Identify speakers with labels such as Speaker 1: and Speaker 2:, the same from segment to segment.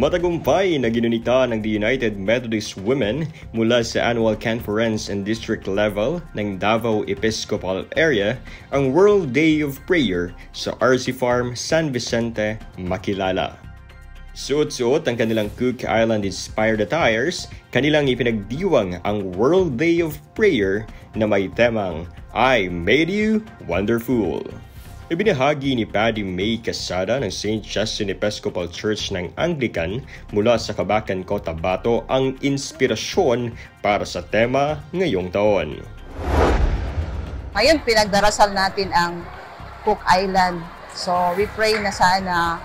Speaker 1: Matagumpay na ginunita ng The United Methodist Women mula sa annual conference and district level ng Davao Episcopal Area ang World Day of Prayer sa RC Farm, San Vicente, Makilala. Suot-suot ang kanilang Cook Island-inspired attires, kanilang ipinagdiwang ang World Day of Prayer na may temang I Made You Wonderful. Ibinahagi ni Paddy May Casada ng St. Justin Episcopal Church ng Anglican mula sa Cabacan, Cotabato ang inspirasyon para sa tema ngayong taon.
Speaker 2: Ngayon, pinagdarasal natin ang Cook Island. So, we pray na sana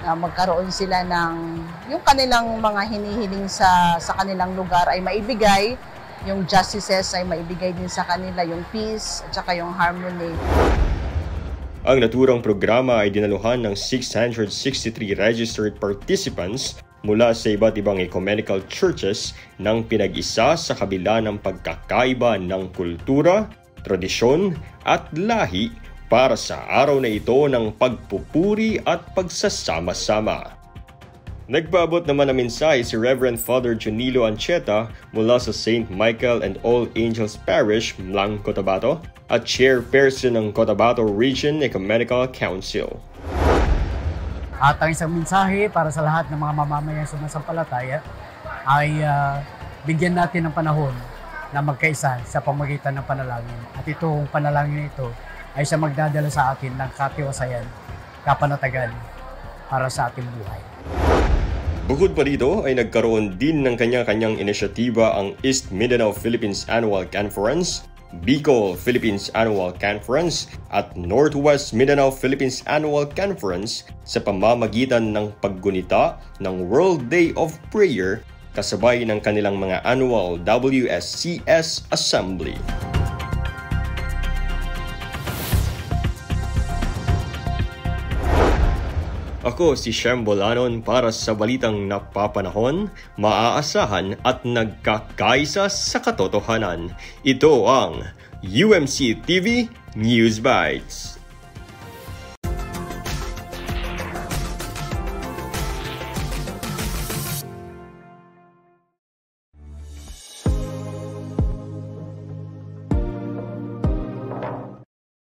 Speaker 2: na magkaroon sila ng yung kanilang mga hinihiling sa kanilang lugar ay maibigay, yung justices ay maibigay din sa kanila, yung peace at saka yung harmony.
Speaker 1: Ang naturang programa ay dinaluhan ng 663 registered participants mula sa iba't ibang ecumenical churches ng pinag-isa sa kabila ng pagkakaiba ng kultura, tradisyon at lahi para sa araw na ito ng pagpupuri at pagsasama-sama. Nagpaabot naman ng mensahe si Reverend Father Junilo Ancheta mula sa St. Michael and All Angels Parish, Mlang, Cotabato at Chairperson ng Cotabato Region Ecumenical Council.
Speaker 3: At ang isang mensahe para sa lahat ng mga mamamayang sumasampalataya ay bigyan natin ng panahon na magkaisa sa pamagitan ng panalangin. At itong panalangin ito ay siya magdadala sa atin ng katiwasayan, kapanatagan para sa ating buhay.
Speaker 1: Bukod pa dito ay nagkaroon din ng kanya-kanyang inisyatiba ang East Mindanao Philippines Annual Conference, Bicol Philippines Annual Conference at Northwest Mindanao Philippines Annual Conference sa pamamagitan ng paggunita ng World Day of Prayer kasabay ng kanilang mga annual WSCS Assembly. Ako si Shem Bolanon para sa balitang napapanahon, maaasahan at nagkakaisa sa katotohanan. Ito ang UMC TV News Bites.